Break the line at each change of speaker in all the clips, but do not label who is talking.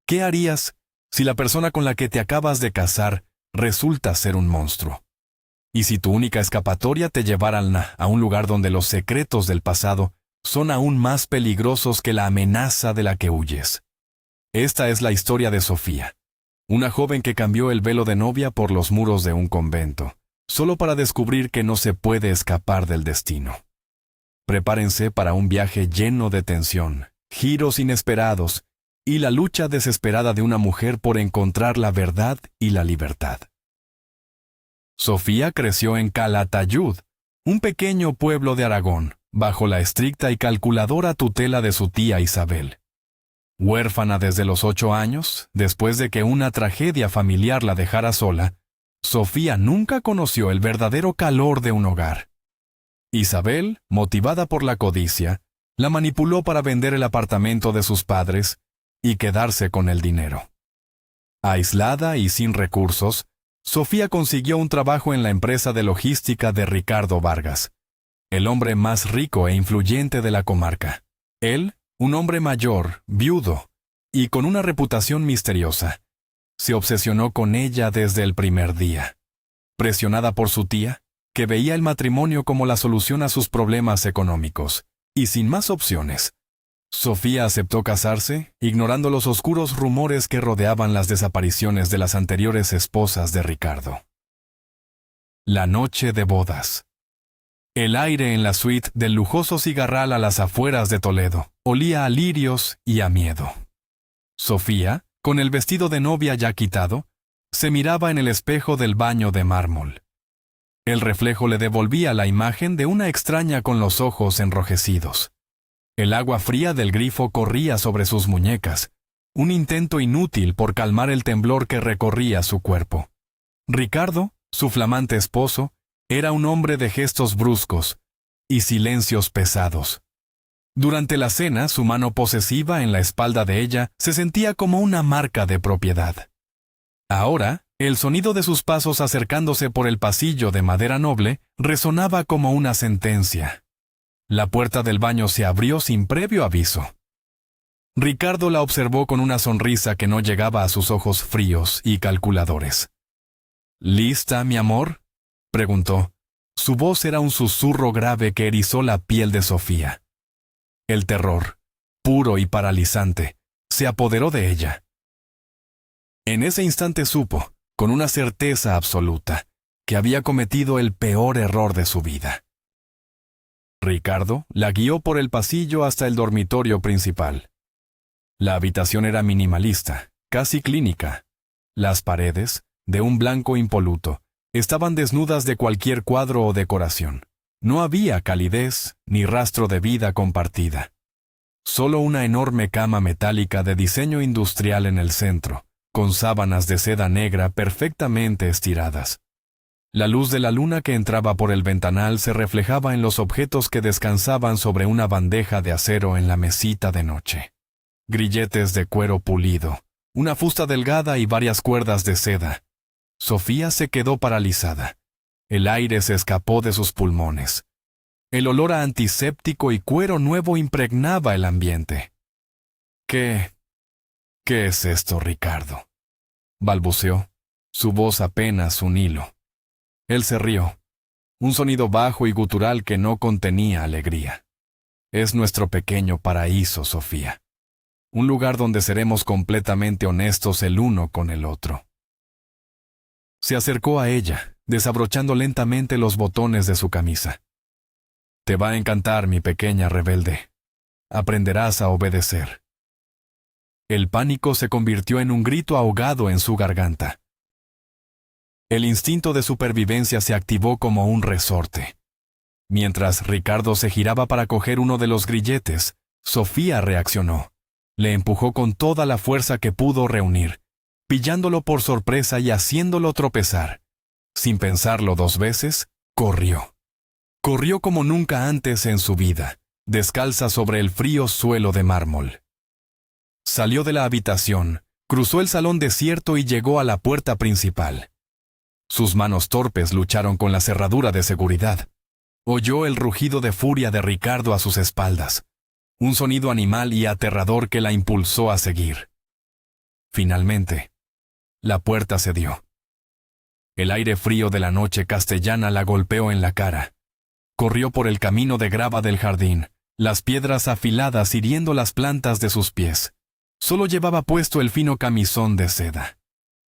¿Qué harías si la persona con la que te acabas de casar resulta ser un monstruo? ¿Y si tu única escapatoria te llevaran a un lugar donde los secretos del pasado son aún más peligrosos que la amenaza de la que huyes? Esta es la historia de Sofía, una joven que cambió el velo de novia por los muros de un convento, solo para descubrir que no se puede escapar del destino. Prepárense para un viaje lleno de tensión, giros inesperados y la lucha desesperada de una mujer por encontrar la verdad y la libertad. Sofía creció en Calatayud, un pequeño pueblo de Aragón, bajo la estricta y calculadora tutela de su tía Isabel. Huérfana desde los 8 años, después de que una tragedia familiar la dejara sola, Sofía nunca conoció el verdadero calor de un hogar. Isabel, motivada por la codicia, la manipuló para vender el apartamento de sus padres y quedarse con el dinero. Aislada y sin recursos, Sofía consiguió un trabajo en la empresa de logística de Ricardo Vargas, el hombre más rico e influyente de la comarca. Él, un hombre mayor, viudo, y con una reputación misteriosa, se obsesionó con ella desde el primer día. Presionada por su tía, que veía el matrimonio como la solución a sus problemas económicos, y sin más opciones, Sofía aceptó casarse, ignorando los oscuros rumores que rodeaban las desapariciones de las anteriores esposas de Ricardo. La noche de bodas. El aire en la suite del lujoso cigarral a las afueras de Toledo olía a lirios y a miedo. Sofía, con el vestido de novia ya quitado, se miraba en el espejo del baño de mármol. El reflejo le devolvía la imagen de una extraña con los ojos enrojecidos. El agua fría del grifo corría sobre sus muñecas, un intento inútil por calmar el temblor que recorría su cuerpo. Ricardo, su flamante esposo, era un hombre de gestos bruscos y silencios pesados. Durante la cena, su mano posesiva en la espalda de ella se sentía como una marca de propiedad. Ahora, el sonido de sus pasos acercándose por el pasillo de madera noble resonaba como una sentencia. La puerta del baño se abrió sin previo aviso. Ricardo la observó con una sonrisa que no llegaba a sus ojos fríos y calculadores. ¿Lista, mi amor?, preguntó. Su voz era un susurro grave que erizó la piel de Sofía. El terror, puro y paralizante, se apoderó de ella. En ese instante supo, con una certeza absoluta, que había cometido el peor error de su vida. Ricardo la guió por el pasillo hasta el dormitorio principal. La habitación era minimalista, casi clínica. Las paredes, de un blanco impoluto, estaban desnudas de cualquier cuadro o decoración. No había calidez ni rastro de vida compartida. Solo una enorme cama metálica de diseño industrial en el centro, con sábanas de seda negra perfectamente estiradas. La luz de la luna que entraba por el ventanal se reflejaba en los objetos que descansaban sobre una bandeja de acero en la mesita de noche. Grilletes de cuero pulido, una fusta delgada y varias cuerdas de seda. Sofía se quedó paralizada. El aire se escapó de sus pulmones. El olor a antiséptico y cuero nuevo impregnaba el ambiente. ¿Qué es esto, Ricardo?, balbuceó, su voz apenas un hilo. Él se rió, un sonido bajo y gutural que no contenía alegría. Es nuestro pequeño paraíso, Sofía. Un lugar donde seremos completamente honestos el uno con el otro. Se acercó a ella, desabrochando lentamente los botones de su camisa. Te va a encantar, mi pequeña rebelde. Aprenderás a obedecer. El pánico se convirtió en un grito ahogado en su garganta. El instinto de supervivencia se activó como un resorte. Mientras Ricardo se giraba para coger uno de los grilletes, Sofía reaccionó. Le empujó con toda la fuerza que pudo reunir, pillándolo por sorpresa y haciéndolo tropezar. Sin pensarlo 2 veces, corrió. Corrió como nunca antes en su vida, descalza sobre el frío suelo de mármol. Salió de la habitación, cruzó el salón desierto y llegó a la puerta principal. Sus manos torpes lucharon con la cerradura de seguridad. Oyó el rugido de furia de Ricardo a sus espaldas, un sonido animal y aterrador que la impulsó a seguir. Finalmente, la puerta cedió. El aire frío de la noche castellana la golpeó en la cara. Corrió por el camino de grava del jardín, las piedras afiladas hiriendo las plantas de sus pies. Solo llevaba puesto el fino camisón de seda.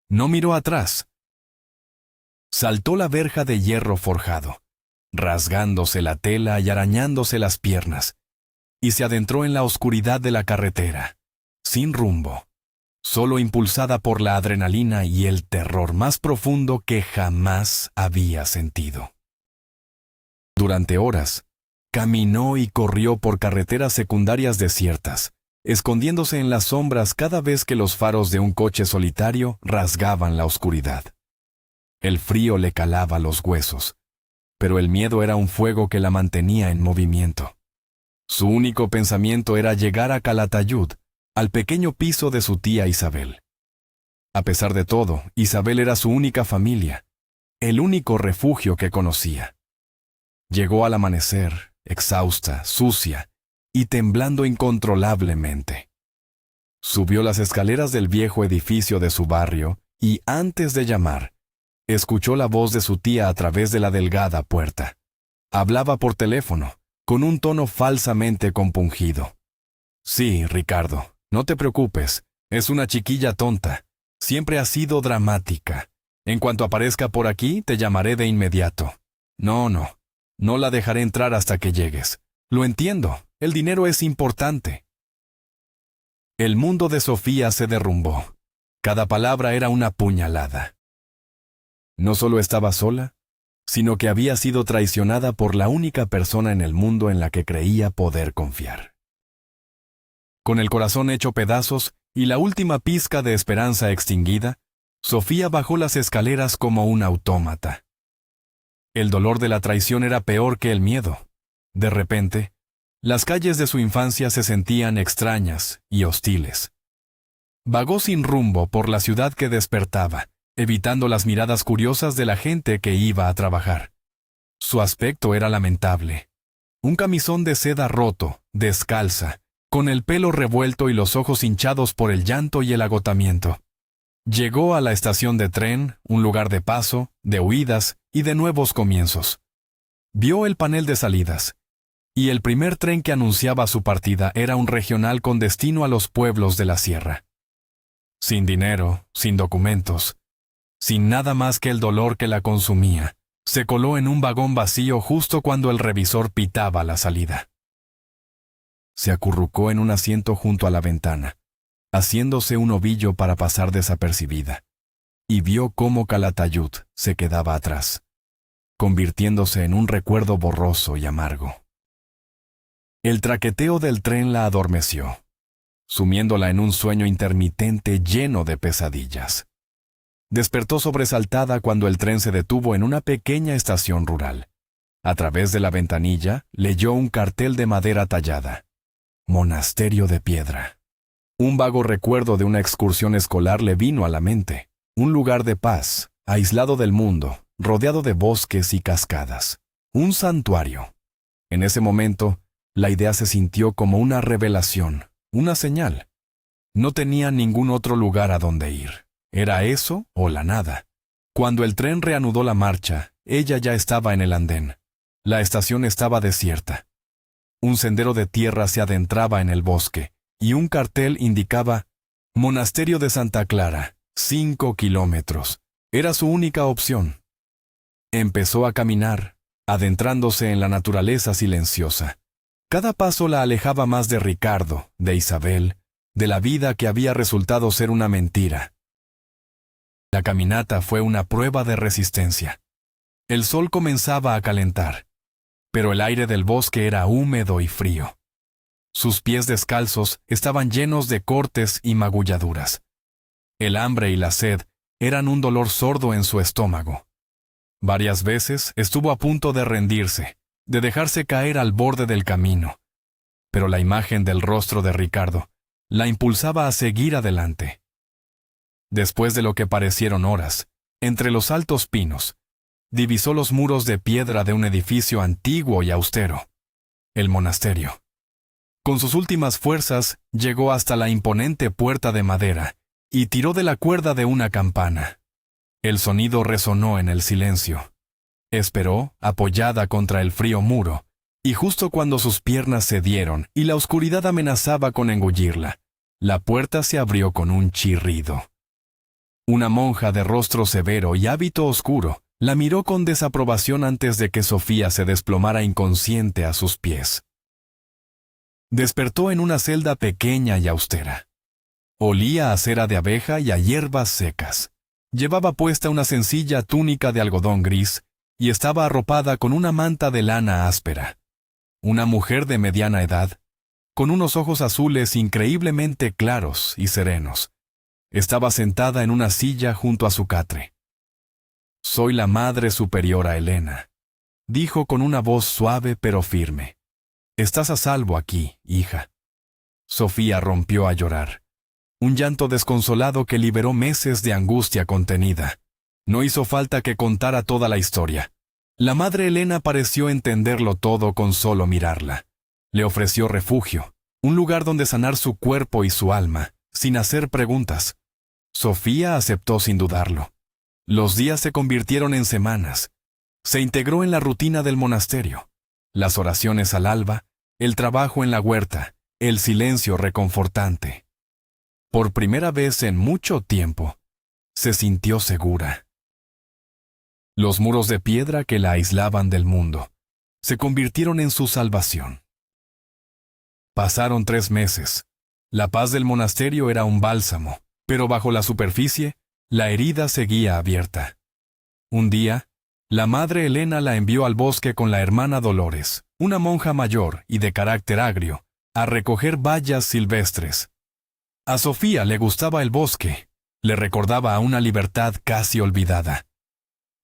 No miró atrás. Saltó la verja de hierro forjado, rasgándose la tela y arañándose las piernas, y se adentró en la oscuridad de la carretera, sin rumbo, solo impulsada por la adrenalina y el terror más profundo que jamás había sentido. Durante horas, caminó y corrió por carreteras secundarias desiertas, escondiéndose en las sombras cada vez que los faros de un coche solitario rasgaban la oscuridad. El frío le calaba los huesos, pero el miedo era un fuego que la mantenía en movimiento. Su único pensamiento era llegar a Calatayud, al pequeño piso de su tía Isabel. A pesar de todo, Isabel era su única familia, el único refugio que conocía. Llegó al amanecer, exhausta, sucia y temblando incontrolablemente. Subió las escaleras del viejo edificio de su barrio y, antes de llamar, escuchó la voz de su tía a través de la delgada puerta. Hablaba por teléfono, con un tono falsamente compungido. «Sí, Ricardo, no te preocupes, es una chiquilla tonta. Siempre ha sido dramática. En cuanto aparezca por aquí, te llamaré de inmediato. No la dejaré entrar hasta que llegues. Lo entiendo, el dinero es importante». El mundo de Sofía se derrumbó. Cada palabra era una puñalada. No solo estaba sola, sino que había sido traicionada por la única persona en el mundo en la que creía poder confiar. Con el corazón hecho pedazos y la última pizca de esperanza extinguida, Sofía bajó las escaleras como un autómata. El dolor de la traición era peor que el miedo. De repente, las calles de su infancia se sentían extrañas y hostiles. Vagó sin rumbo por la ciudad que despertaba, evitando las miradas curiosas de la gente que iba a trabajar. Su aspecto era lamentable. Un camisón de seda roto, descalza, con el pelo revuelto y los ojos hinchados por el llanto y el agotamiento. Llegó a la estación de tren, un lugar de paso, de huidas y de nuevos comienzos. Vio el panel de salidas, y el primer tren que anunciaba su partida era un regional con destino a los pueblos de la sierra. Sin dinero, sin documentos, sin nada más que el dolor que la consumía, se coló en un vagón vacío justo cuando el revisor pitaba la salida. Se acurrucó en un asiento junto a la ventana, haciéndose un ovillo para pasar desapercibida, y vio cómo Calatayud se quedaba atrás, convirtiéndose en un recuerdo borroso y amargo. El traqueteo del tren la adormeció, sumiéndola en un sueño intermitente lleno de pesadillas. Despertó sobresaltada cuando el tren se detuvo en una pequeña estación rural. A través de la ventanilla leyó un cartel de madera tallada: Monasterio de Piedra. Un vago recuerdo de una excursión escolar le vino a la mente. Un lugar de paz, aislado del mundo, rodeado de bosques y cascadas. Un santuario. En ese momento, la idea se sintió como una revelación, una señal. No tenía ningún otro lugar a donde ir. Era eso o la nada. Cuando el tren reanudó la marcha, ella ya estaba en el andén. La estación estaba desierta. Un sendero de tierra se adentraba en el bosque, y un cartel indicaba Monasterio de Santa Clara, 5 kilómetros. Era su única opción. Empezó a caminar, adentrándose en la naturaleza silenciosa. Cada paso la alejaba más de Ricardo, de Isabel, de la vida que había resultado ser una mentira. La caminata fue una prueba de resistencia. El sol comenzaba a calentar, pero el aire del bosque era húmedo y frío. Sus pies descalzos estaban llenos de cortes y magulladuras. El hambre y la sed eran un dolor sordo en su estómago. Varias veces estuvo a punto de rendirse, de dejarse caer al borde del camino, pero la imagen del rostro de Ricardo la impulsaba a seguir adelante. Después de lo que parecieron horas, entre los altos pinos, divisó los muros de piedra de un edificio antiguo y austero, el monasterio. Con sus últimas fuerzas, llegó hasta la imponente puerta de madera y tiró de la cuerda de una campana. El sonido resonó en el silencio. Esperó, apoyada contra el frío muro, y justo cuando sus piernas cedieron y la oscuridad amenazaba con engullirla, la puerta se abrió con un chirrido. Una monja de rostro severo y hábito oscuro la miró con desaprobación antes de que Sofía se desplomara inconsciente a sus pies. Despertó en una celda pequeña y austera. Olía a cera de abeja y a hierbas secas. Llevaba puesta una sencilla túnica de algodón gris y estaba arropada con una manta de lana áspera. Una mujer de mediana edad, con unos ojos azules increíblemente claros y serenos, estaba sentada en una silla junto a su catre. «Soy la Madre Superiora Helena», dijo con una voz suave pero firme. «Estás a salvo aquí, hija». Sofía rompió a llorar. Un llanto desconsolado que liberó meses de angustia contenida. No hizo falta que contara toda la historia. La madre Helena pareció entenderlo todo con solo mirarla. Le ofreció refugio, un lugar donde sanar su cuerpo y su alma, sin hacer preguntas. Sofía aceptó sin dudarlo. Los días se convirtieron en semanas. Se integró en la rutina del monasterio. Las oraciones al alba, el trabajo en la huerta, el silencio reconfortante. Por primera vez en mucho tiempo, se sintió segura. Los muros de piedra que la aislaban del mundo se convirtieron en su salvación. Pasaron 3 meses. La paz del monasterio era un bálsamo, pero bajo la superficie, la herida seguía abierta. Un día, la madre Helena la envió al bosque con la hermana Dolores, una monja mayor y de carácter agrio, a recoger bayas silvestres. A Sofía le gustaba el bosque, le recordaba a una libertad casi olvidada.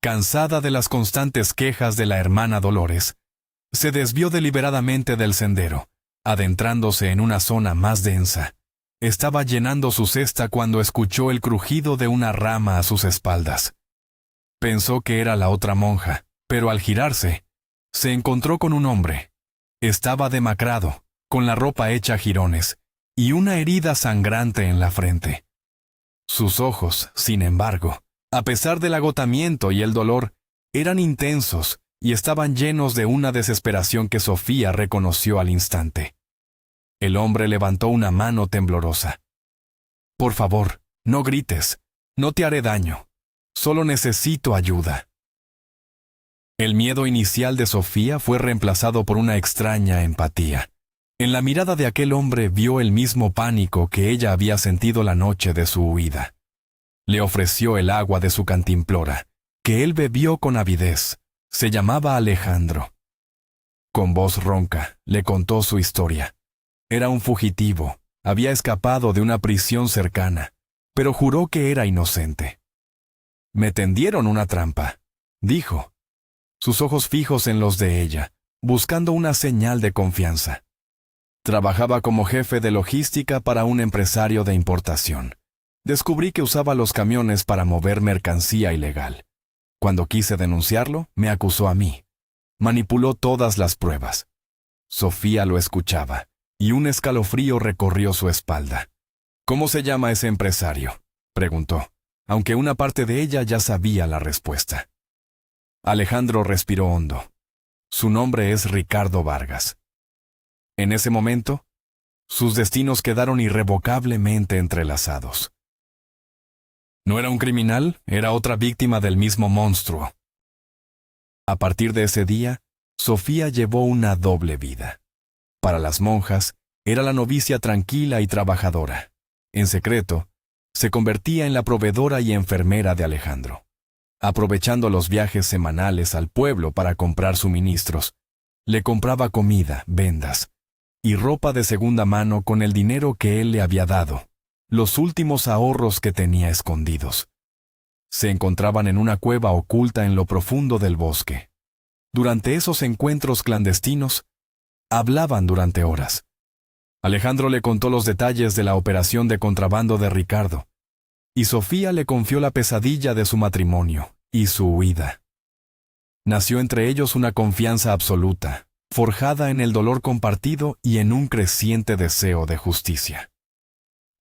Cansada de las constantes quejas de la hermana Dolores, se desvió deliberadamente del sendero, adentrándose en una zona más densa. Estaba llenando su cesta cuando escuchó el crujido de una rama a sus espaldas. Pensó que era la otra monja, pero al girarse, se encontró con un hombre. Estaba demacrado, con la ropa hecha jirones, y una herida sangrante en la frente. Sus ojos, sin embargo, a pesar del agotamiento y el dolor, eran intensos y estaban llenos de una desesperación que Sofía reconoció al instante. El hombre levantó una mano temblorosa. «Por favor, no grites, no te haré daño. Solo necesito ayuda». El miedo inicial de Sofía fue reemplazado por una extraña empatía. En la mirada de aquel hombre vio el mismo pánico que ella había sentido la noche de su huida. Le ofreció el agua de su cantimplora, que él bebió con avidez. Se llamaba Alejandro. Con voz ronca, le contó su historia. Era un fugitivo, había escapado de una prisión cercana, pero juró que era inocente. «Me tendieron una trampa», dijo, sus ojos fijos en los de ella, buscando una señal de confianza. Trabajaba como jefe de logística para un empresario de importación. Descubrí que usaba los camiones para mover mercancía ilegal. Cuando quise denunciarlo, me acusó a mí. Manipuló todas las pruebas. Sofía lo escuchaba, y un escalofrío recorrió su espalda. «¿Cómo se llama ese empresario?», preguntó, aunque una parte de ella ya sabía la respuesta. Alejandro respiró hondo. Su nombre es Ricardo Vargas. En ese momento, sus destinos quedaron irrevocablemente entrelazados. No era un criminal, era otra víctima del mismo monstruo. A partir de ese día, Sofía llevó una doble vida. Para las monjas, era la novicia tranquila y trabajadora. En secreto, se convertía en la proveedora y enfermera de Alejandro. Aprovechando los viajes semanales al pueblo para comprar suministros, le compraba comida, vendas y ropa de segunda mano con el dinero que él le había dado, los últimos ahorros que tenía escondidos. Se encontraban en una cueva oculta en lo profundo del bosque. Durante esos encuentros clandestinos, hablaban durante horas. Alejandro le contó los detalles de la operación de contrabando de Ricardo, y Sofía le confió la pesadilla de su matrimonio y su huida. Nació entre ellos una confianza absoluta, forjada en el dolor compartido y en un creciente deseo de justicia.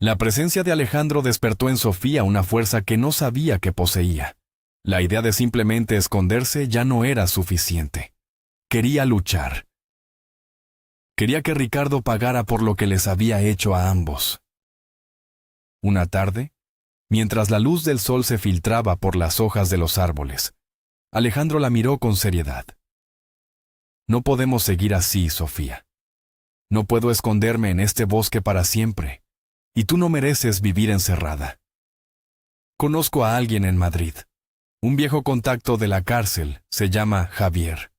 La presencia de Alejandro despertó en Sofía una fuerza que no sabía que poseía. La idea de simplemente esconderse ya no era suficiente. Quería luchar. Quería que Ricardo pagara por lo que les había hecho a ambos. Una tarde, mientras la luz del sol se filtraba por las hojas de los árboles, Alejandro la miró con seriedad. No podemos seguir así, Sofía. No puedo esconderme en este bosque para siempre, y tú no mereces vivir encerrada. Conozco a alguien en Madrid. Un viejo contacto de la cárcel, se llama Javier.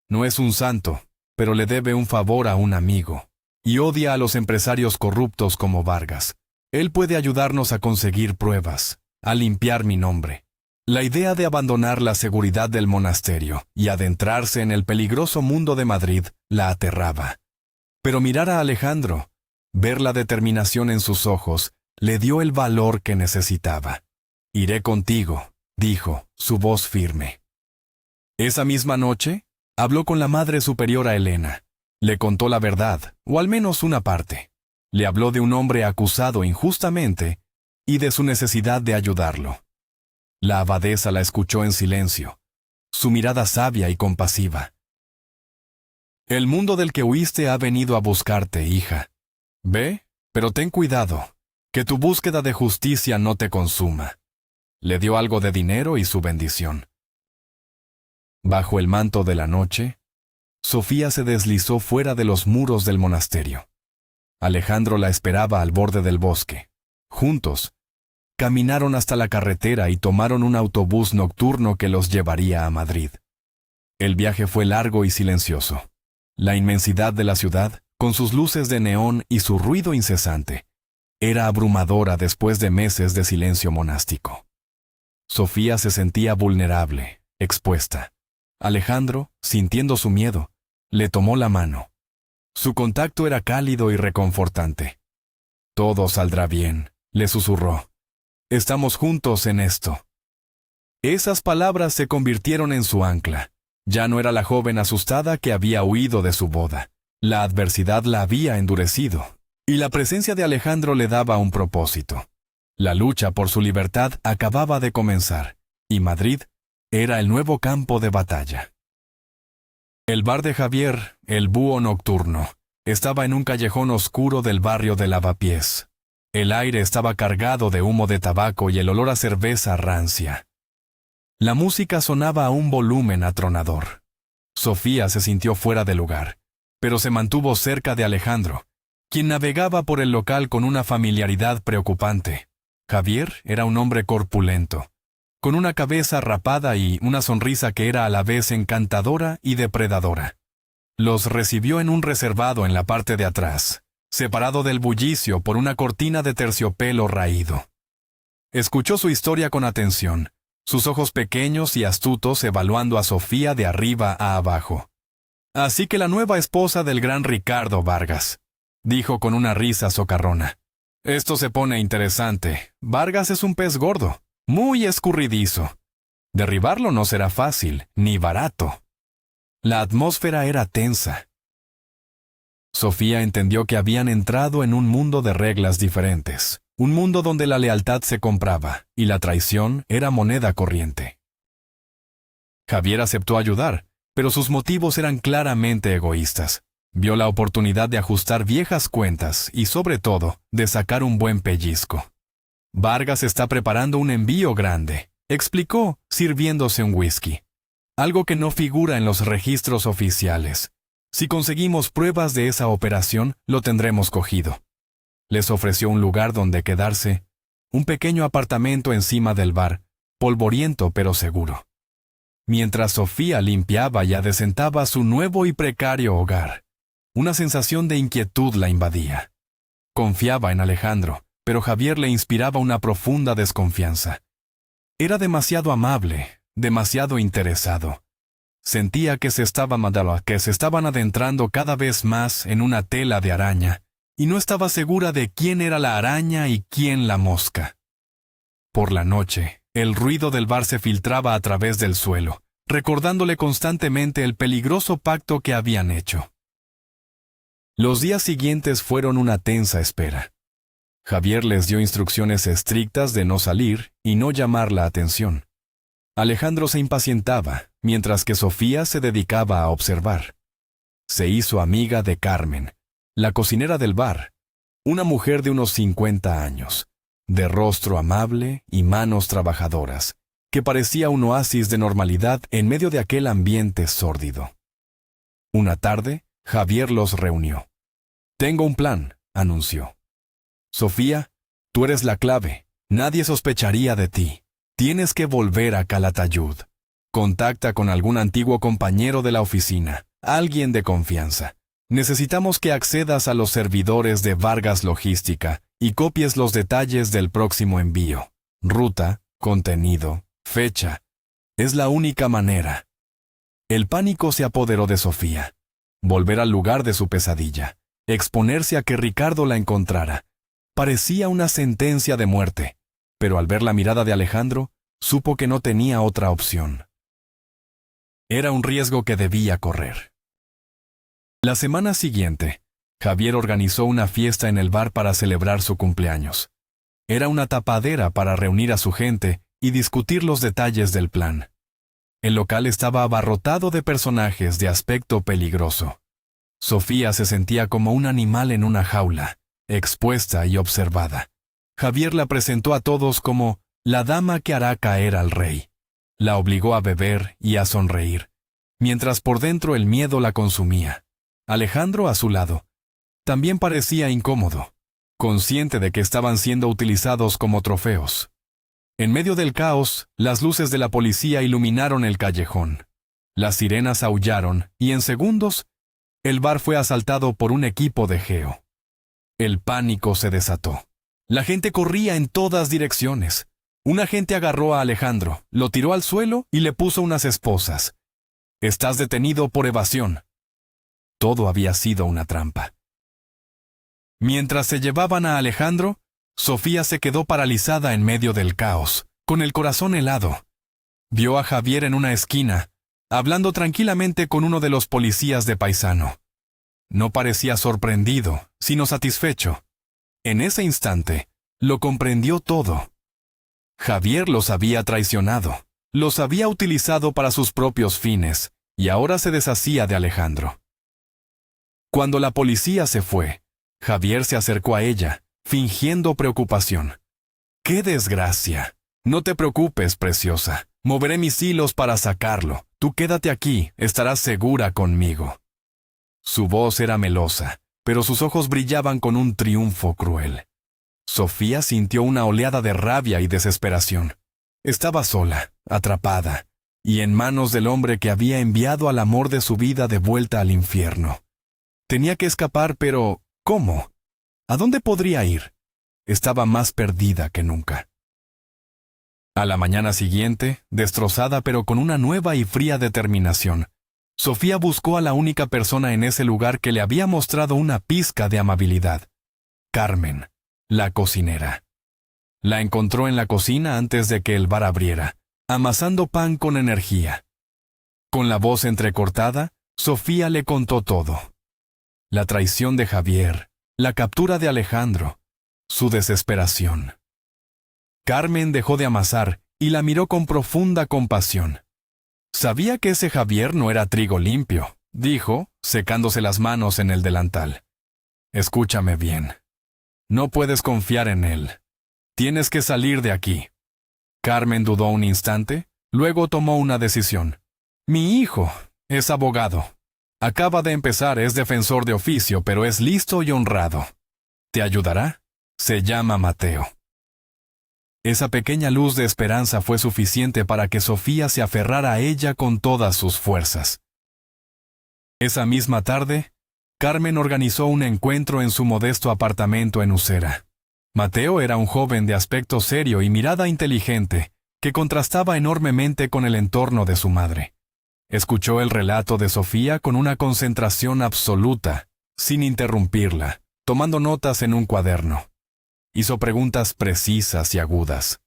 No es un santo, pero le debe un favor a un amigo, y odia a los empresarios corruptos como Vargas. Él puede ayudarnos a conseguir pruebas, a limpiar mi nombre. La idea de abandonar la seguridad del monasterio y adentrarse en el peligroso mundo de Madrid la aterraba. Pero mirar a Alejandro, ver la determinación en sus ojos, le dio el valor que necesitaba. «Iré contigo», dijo, su voz firme. Esa misma noche, habló con la Madre Superiora Elena. Le contó la verdad, o al menos una parte. Le habló de un hombre acusado injustamente y de su necesidad de ayudarlo. La abadesa la escuchó en silencio, su mirada sabia y compasiva. «El mundo del que huiste ha venido a buscarte, hija. Ve, pero ten cuidado, que tu búsqueda de justicia no te consuma». Le dio algo de dinero y su bendición. Bajo el manto de la noche, Sofía se deslizó fuera de los muros del monasterio. Alejandro la esperaba al borde del bosque. Juntos, caminaron hasta la carretera y tomaron un autobús nocturno que los llevaría a Madrid. El viaje fue largo y silencioso. La inmensidad de la ciudad, con sus luces de neón y su ruido incesante, era abrumadora después de meses de silencio monástico. Sofía se sentía vulnerable, expuesta. Alejandro, sintiendo su miedo, le tomó la mano. Su contacto era cálido y reconfortante. «Todo saldrá bien», le susurró. «Estamos juntos en esto». Esas palabras se convirtieron en su ancla. Ya no era la joven asustada que había huido de su boda. La adversidad la había endurecido, y la presencia de Alejandro le daba un propósito. La lucha por su libertad acababa de comenzar, y Madrid era el nuevo campo de batalla. El bar de Javier, el Búho Nocturno, estaba en un callejón oscuro del barrio de Lavapiés. El aire estaba cargado de humo de tabaco y el olor a cerveza rancia. La música sonaba a un volumen atronador. Sofía se sintió fuera de lugar, pero se mantuvo cerca de Alejandro, quien navegaba por el local con una familiaridad preocupante. Javier era un hombre corpulento, con una cabeza rapada y una sonrisa que era a la vez encantadora y depredadora. Los recibió en un reservado en la parte de atrás, separado del bullicio por una cortina de terciopelo raído. Escuchó su historia con atención, sus ojos pequeños y astutos evaluando a Sofía de arriba a abajo. «Así que la nueva esposa del gran Ricardo Vargas», dijo con una risa socarrona. «Esto se pone interesante. Vargas es un pez gordo, muy escurridizo. Derribarlo no será fácil, ni barato». La atmósfera era tensa. Sofía entendió que habían entrado en un mundo de reglas diferentes, un mundo donde la lealtad se compraba y la traición era moneda corriente. Javier aceptó ayudar, pero sus motivos eran claramente egoístas. Vio la oportunidad de ajustar viejas cuentas y, sobre todo, de sacar un buen pellizco. «Vargas está preparando un envío grande», explicó, sirviéndose un whisky. «Algo que no figura en los registros oficiales. Si conseguimos pruebas de esa operación, lo tendremos cogido». Les ofreció un lugar donde quedarse, un pequeño apartamento encima del bar, polvoriento pero seguro. Mientras Sofía limpiaba y adecentaba su nuevo y precario hogar, una sensación de inquietud la invadía. Confiaba en Alejandro, pero Javier le inspiraba una profunda desconfianza. Era demasiado amable, demasiado interesado. Sentía que se estaban adentrando cada vez más en una tela de araña, y no estaba segura de quién era la araña y quién la mosca. Por la noche, el ruido del bar se filtraba a través del suelo, recordándole constantemente el peligroso pacto que habían hecho. Los días siguientes fueron una tensa espera. Javier les dio instrucciones estrictas de no salir y no llamar la atención. Alejandro se impacientaba, mientras que Sofía se dedicaba a observar. Se hizo amiga de Carmen, la cocinera del bar, una mujer de unos 50 años, de rostro amable y manos trabajadoras, que parecía un oasis de normalidad en medio de aquel ambiente sórdido. Una tarde, Javier los reunió. «Tengo un plan», anunció. «Sofía, tú eres la clave. Nadie sospecharía de ti. Tienes que volver a Calatayud. Contacta con algún antiguo compañero de la oficina, alguien de confianza. Necesitamos que accedas a los servidores de Vargas Logística y copies los detalles del próximo envío. Ruta, contenido, fecha. Es la única manera». El pánico se apoderó de Sofía. Volver al lugar de su pesadilla, exponerse a que Ricardo la encontrara. Parecía una sentencia de muerte, pero al ver la mirada de Alejandro, supo que no tenía otra opción. Era un riesgo que debía correr. La semana siguiente, Javier organizó una fiesta en el bar para celebrar su cumpleaños. Era una tapadera para reunir a su gente y discutir los detalles del plan. El local estaba abarrotado de personajes de aspecto peligroso. Sofía se sentía como un animal en una jaula, expuesta y observada. Javier la presentó a todos como la dama que hará caer al rey. La obligó a beber y a sonreír, mientras por dentro el miedo la consumía. Alejandro, a su lado, también parecía incómodo, consciente de que estaban siendo utilizados como trofeos. En medio del caos, las luces de la policía iluminaron el callejón. Las sirenas aullaron y en segundos, el bar fue asaltado por un equipo de geo. El pánico se desató. La gente corría en todas direcciones. Un agente agarró a Alejandro, lo tiró al suelo y le puso unas esposas. «Estás detenido por evasión». Todo había sido una trampa. Mientras se llevaban a Alejandro, Sofía se quedó paralizada en medio del caos, con el corazón helado. Vio a Javier en una esquina, hablando tranquilamente con uno de los policías de paisano. No parecía sorprendido, sino satisfecho. En ese instante, lo comprendió todo. Javier los había traicionado, los había utilizado para sus propios fines, y ahora se deshacía de Alejandro. Cuando la policía se fue, Javier se acercó a ella, fingiendo preocupación. «¡Qué desgracia! No te preocupes, preciosa. Moveré mis hilos para sacarlo. Tú quédate aquí, estarás segura conmigo». Su voz era melosa, pero sus ojos brillaban con un triunfo cruel. Sofía sintió una oleada de rabia y desesperación. Estaba sola, atrapada, y en manos del hombre que había enviado al amor de su vida de vuelta al infierno. Tenía que escapar, pero ¿cómo? ¿A dónde podría ir? Estaba más perdida que nunca. A la mañana siguiente, destrozada pero con una nueva y fría determinación, Sofía buscó a la única persona en ese lugar que le había mostrado una pizca de amabilidad. Carmen, la cocinera. La encontró en la cocina antes de que el bar abriera, amasando pan con energía. Con la voz entrecortada, Sofía le contó todo. La traición de Javier, la captura de Alejandro, su desesperación. Carmen dejó de amasar y la miró con profunda compasión. «Sabía que ese Javier no era trigo limpio», dijo, secándose las manos en el delantal. «Escúchame bien. No puedes confiar en él. Tienes que salir de aquí». Carmen dudó un instante, luego tomó una decisión. «Mi hijo es abogado. Acaba de empezar, es defensor de oficio, pero es listo y honrado. ¿Te ayudará? Se llama Mateo». Esa pequeña luz de esperanza fue suficiente para que Sofía se aferrara a ella con todas sus fuerzas. Esa misma tarde, Carmen organizó un encuentro en su modesto apartamento en Usera. Mateo era un joven de aspecto serio y mirada inteligente, que contrastaba enormemente con el entorno de su madre. Escuchó el relato de Sofía con una concentración absoluta, sin interrumpirla, tomando notas en un cuaderno. Hizo preguntas precisas y agudas.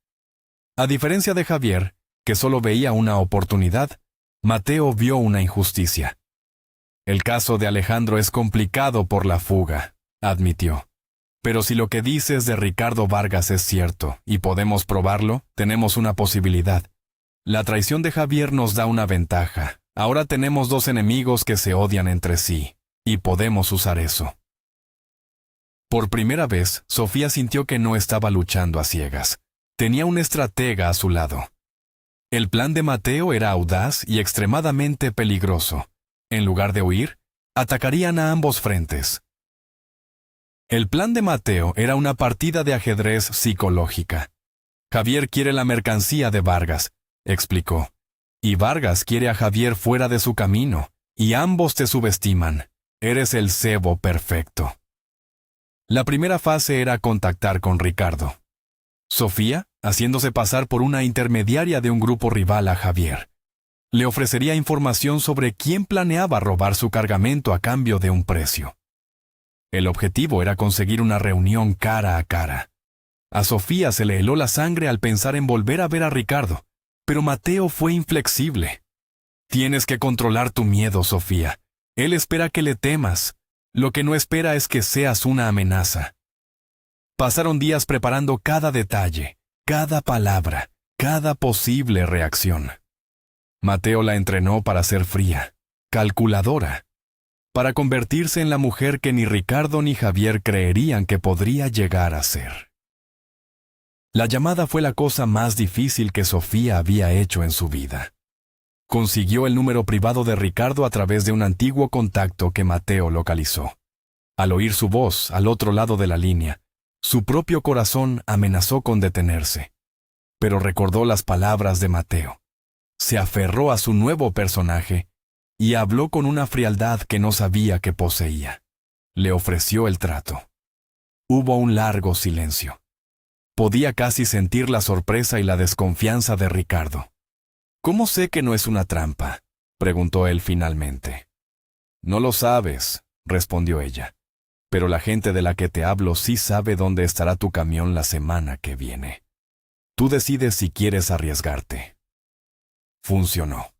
A diferencia de Javier, que solo veía una oportunidad, Mateo vio una injusticia. «El caso de Alejandro es complicado por la fuga», admitió. Pero si lo que dices de Ricardo Vargas es cierto y podemos probarlo, tenemos una posibilidad. La traición de Javier nos da una ventaja. Ahora tenemos dos enemigos que se odian entre sí, y podemos usar eso. Por primera vez, Sofía sintió que no estaba luchando a ciegas. Tenía un estratega a su lado. El plan de Mateo era audaz y extremadamente peligroso. En lugar de huir, atacarían a ambos frentes. El plan de Mateo era una partida de ajedrez psicológica. Javier quiere la mercancía de Vargas, explicó. Y Vargas quiere a Javier fuera de su camino, y ambos te subestiman. Eres el cebo perfecto. La primera fase era contactar con Ricardo. Sofía, haciéndose pasar por una intermediaria de un grupo rival a Javier, le ofrecería información sobre quién planeaba robar su cargamento a cambio de un precio. El objetivo era conseguir una reunión cara a cara. A Sofía se le heló la sangre al pensar en volver a ver a Ricardo, pero Mateo fue inflexible. Tienes que controlar tu miedo, Sofía. Él espera que le temas. Lo que no espera es que seas una amenaza. Pasaron días preparando cada detalle, cada palabra, cada posible reacción. Mateo la entrenó para ser fría, calculadora, para convertirse en la mujer que ni Ricardo ni Javier creerían que podría llegar a ser. La llamada fue la cosa más difícil que Sofía había hecho en su vida. Consiguió el número privado de Ricardo a través de un antiguo contacto que Mateo localizó. Al oír su voz al otro lado de la línea, su propio corazón amenazó con detenerse. Pero recordó las palabras de Mateo. Se aferró a su nuevo personaje y habló con una frialdad que no sabía que poseía. Le ofreció el trato. Hubo un largo silencio. Podía casi sentir la sorpresa y la desconfianza de Ricardo. «¿Cómo sé que no es una trampa?», preguntó él finalmente. «No lo sabes», respondió ella. «Pero la gente de la que te hablo sí sabe dónde estará tu camión la semana que viene. Tú decides si quieres arriesgarte». Funcionó.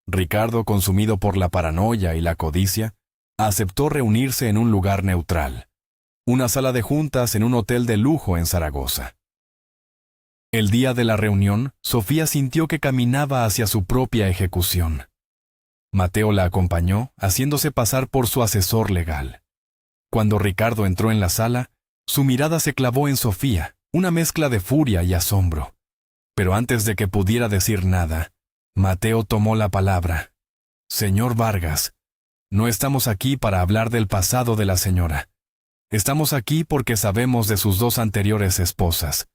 Ricardo, consumido por la paranoia y la codicia, aceptó reunirse en un lugar neutral, una sala de juntas en un hotel de lujo en Zaragoza. El día de la reunión, Sofía sintió que caminaba hacia su propia ejecución. Mateo la acompañó, haciéndose pasar por su asesor legal. Cuando Ricardo entró en la sala, su mirada se clavó en Sofía, una mezcla de furia y asombro. Pero antes de que pudiera decir nada, Mateo tomó la palabra. «Señor Vargas, no estamos aquí para hablar del pasado de la señora. Estamos aquí porque sabemos de sus dos anteriores esposas,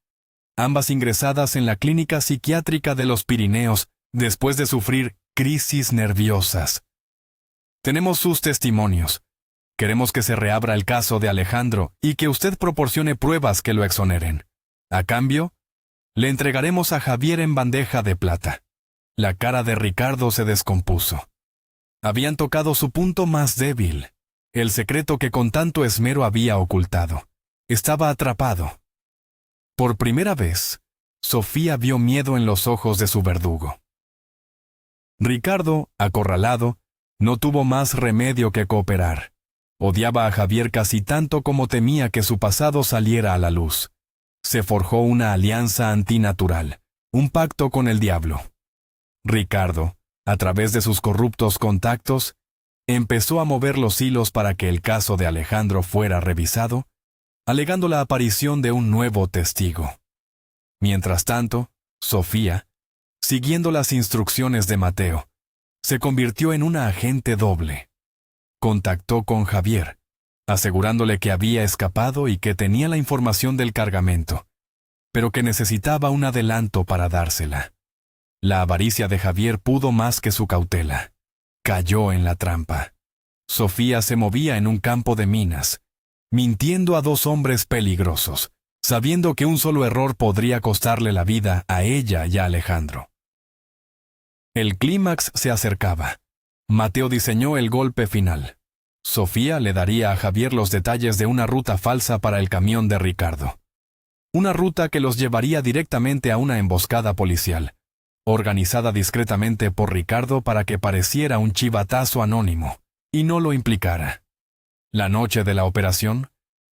ambas ingresadas en la clínica psiquiátrica de los Pirineos después de sufrir crisis nerviosas. Tenemos sus testimonios. Queremos que se reabra el caso de Alejandro y que usted proporcione pruebas que lo exoneren. A cambio, le entregaremos a Javier en bandeja de plata». La cara de Ricardo se descompuso. Habían tocado su punto más débil, el secreto que con tanto esmero había ocultado. Estaba atrapado. Por primera vez, Sofía vio miedo en los ojos de su verdugo. Ricardo, acorralado, no tuvo más remedio que cooperar. Odiaba a Javier casi tanto como temía que su pasado saliera a la luz. Se forjó una alianza antinatural, un pacto con el diablo. Ricardo, a través de sus corruptos contactos, empezó a mover los hilos para que el caso de Alejandro fuera revisado, alegando la aparición de un nuevo testigo. Mientras tanto, Sofía, siguiendo las instrucciones de Mateo, se convirtió en una agente doble. Contactó con Javier, asegurándole que había escapado y que tenía la información del cargamento, pero que necesitaba un adelanto para dársela. La avaricia de Javier pudo más que su cautela. Cayó en la trampa. Sofía se movía en un campo de minas, mintiendo a dos hombres peligrosos, sabiendo que un solo error podría costarle la vida a ella y a Alejandro. El clímax se acercaba. Mateo diseñó el golpe final. Sofía le daría a Javier los detalles de una ruta falsa para el camión de Ricardo. Una ruta que los llevaría directamente a una emboscada policial, organizada discretamente por Ricardo para que pareciera un chivatazo anónimo, y no lo implicara. La noche de la operación,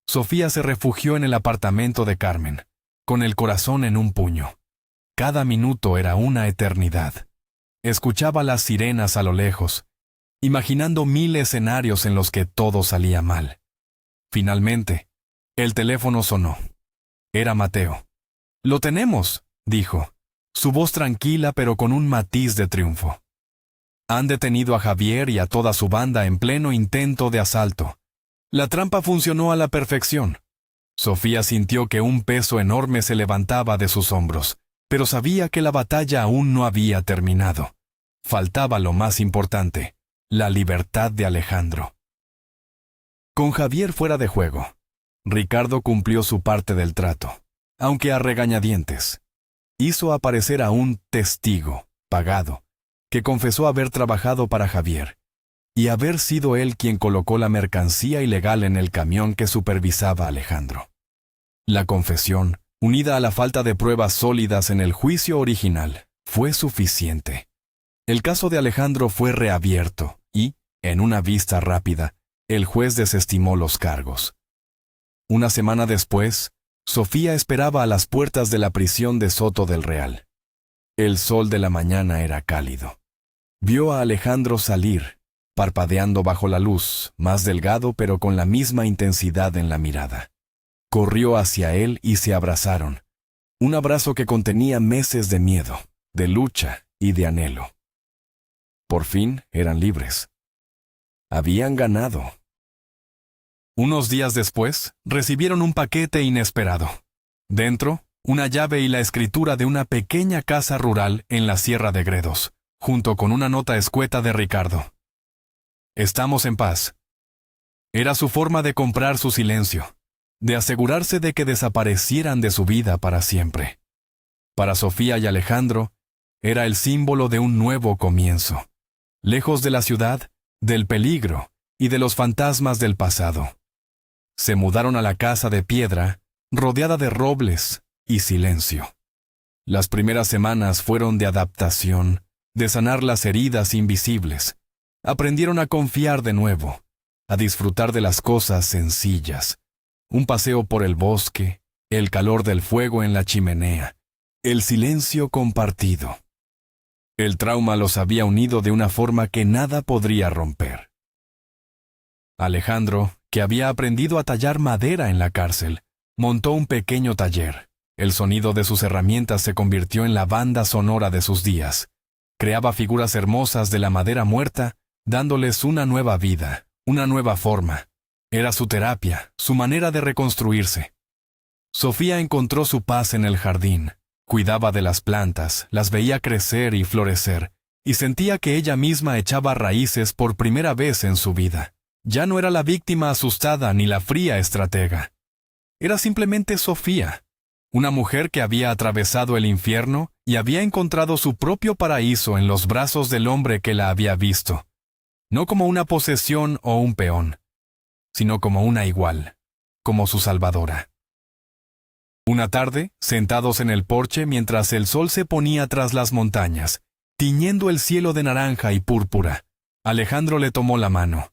Sofía se refugió en el apartamento de Carmen, con el corazón en un puño. Cada minuto era una eternidad. Escuchaba las sirenas a lo lejos, imaginando 1000 escenarios en los que todo salía mal. Finalmente, el teléfono sonó. Era Mateo. «Lo tenemos», dijo, su voz tranquila pero con un matiz de triunfo. «Han detenido a Javier y a toda su banda en pleno intento de asalto. La trampa funcionó a la perfección». Sofía sintió que un peso enorme se levantaba de sus hombros, pero sabía que la batalla aún no había terminado. Faltaba lo más importante, la libertad de Alejandro. Con Javier fuera de juego, Ricardo cumplió su parte del trato, aunque a regañadientes. Hizo aparecer a un testigo, pagado, que confesó haber trabajado para Javier, y haber sido él quien colocó la mercancía ilegal en el camión que supervisaba a Alejandro. La confesión, unida a la falta de pruebas sólidas en el juicio original, fue suficiente. El caso de Alejandro fue reabierto y, en una vista rápida, el juez desestimó los cargos. Una semana después, Sofía esperaba a las puertas de la prisión de Soto del Real. El sol de la mañana era cálido. Vio a Alejandro salir, parpadeando bajo la luz, más delgado pero con la misma intensidad en la mirada. Corrió hacia él y se abrazaron. Un abrazo que contenía meses de miedo, de lucha y de anhelo. Por fin eran libres. Habían ganado. Unos días después, recibieron un paquete inesperado. Dentro, una llave y la escritura de una pequeña casa rural en la Sierra de Gredos, junto con una nota escueta de Ricardo. «Estamos en paz». Era su forma de comprar su silencio, de asegurarse de que desaparecieran de su vida para siempre. Para Sofía y Alejandro, era el símbolo de un nuevo comienzo, lejos de la ciudad, del peligro y de los fantasmas del pasado. Se mudaron a la casa de piedra, rodeada de robles y silencio. Las primeras semanas fueron de adaptación, de sanar las heridas invisibles. Aprendieron a confiar de nuevo, a disfrutar de las cosas sencillas. Un paseo por el bosque, el calor del fuego en la chimenea, el silencio compartido. El trauma los había unido de una forma que nada podría romper. Alejandro, que había aprendido a tallar madera en la cárcel, montó un pequeño taller. El sonido de sus herramientas se convirtió en la banda sonora de sus días. Creaba figuras hermosas de la madera muerta, dándoles una nueva vida, una nueva forma. Era su terapia, su manera de reconstruirse. Sofía encontró su paz en el jardín. Cuidaba de las plantas, las veía crecer y florecer, y sentía que ella misma echaba raíces por primera vez en su vida. Ya no era la víctima asustada ni la fría estratega. Era simplemente Sofía, una mujer que había atravesado el infierno y había encontrado su propio paraíso en los brazos del hombre que la había visto, no como una posesión o un peón, sino como una igual, como su salvadora. Una tarde, sentados en el porche mientras el sol se ponía tras las montañas, tiñendo el cielo de naranja y púrpura, Alejandro le tomó la mano.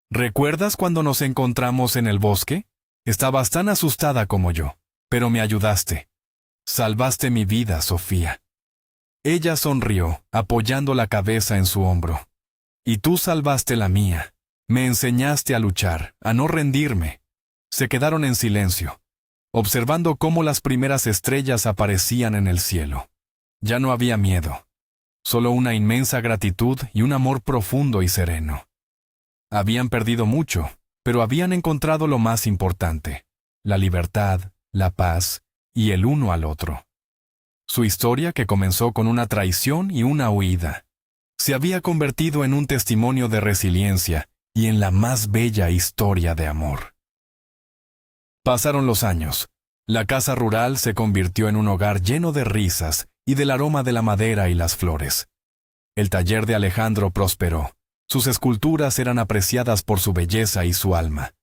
«¿Recuerdas cuando nos encontramos en el bosque? Estabas tan asustada como yo, pero me ayudaste. Salvaste mi vida, Sofía». Ella sonrió, apoyando la cabeza en su hombro. «Y tú salvaste la mía. Me enseñaste a luchar, a no rendirme». Se quedaron en silencio, observando cómo las primeras estrellas aparecían en el cielo. Ya no había miedo, solo una inmensa gratitud y un amor profundo y sereno. Habían perdido mucho, pero habían encontrado lo más importante: la libertad, la paz y el uno al otro. Su historia, que comenzó con una traición y una huida, se había convertido en un testimonio de resiliencia y en la más bella historia de amor. Pasaron los años. La casa rural se convirtió en un hogar lleno de risas y del aroma de la madera y las flores. El taller de Alejandro prosperó. Sus esculturas eran apreciadas por su belleza y su alma.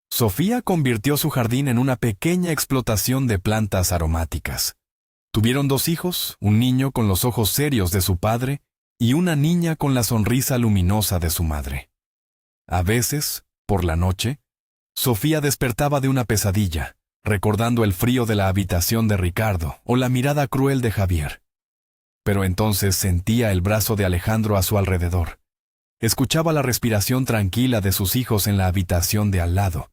Sofía convirtió su jardín en una pequeña explotación de plantas aromáticas. Tuvieron 2 hijos, un niño con los ojos serios de su padre y una niña con la sonrisa luminosa de su madre. A veces, por la noche, Sofía despertaba de una pesadilla, recordando el frío de la habitación de Ricardo o la mirada cruel de Javier. Pero entonces sentía el brazo de Alejandro a su alrededor. Escuchaba la respiración tranquila de sus hijos en la habitación de al lado,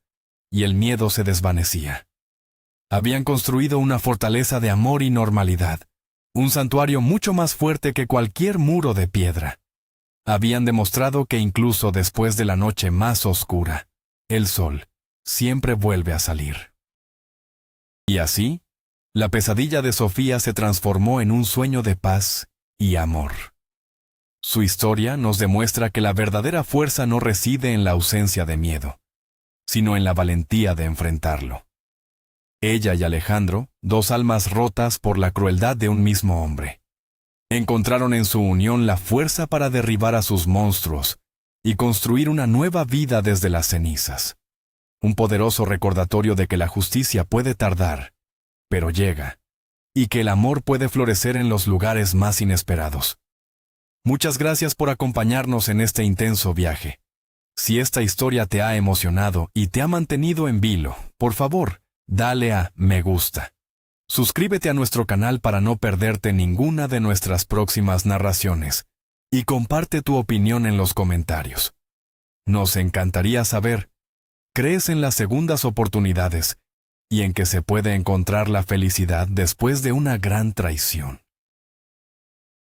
y el miedo se desvanecía. Habían construido una fortaleza de amor y normalidad, un santuario mucho más fuerte que cualquier muro de piedra. Habían demostrado que incluso después de la noche más oscura, el sol siempre vuelve a salir. Y así, la pesadilla de Sofía se transformó en un sueño de paz y amor. Su historia nos demuestra que la verdadera fuerza no reside en la ausencia de miedo, sino en la valentía de enfrentarlo. Ella y Alejandro, dos almas rotas por la crueldad de un mismo hombre, encontraron en su unión la fuerza para derribar a sus monstruos y construir una nueva vida desde las cenizas. Un poderoso recordatorio de que la justicia puede tardar, pero llega, y que el amor puede florecer en los lugares más inesperados. Muchas gracias por acompañarnos en este intenso viaje. Si esta historia te ha emocionado y te ha mantenido en vilo, por favor, dale a me gusta. Suscríbete a nuestro canal para no perderte ninguna de nuestras próximas narraciones y comparte tu opinión en los comentarios. Nos encantaría saber, ¿crees en las segundas oportunidades y en que se puede encontrar la felicidad después de una gran traición?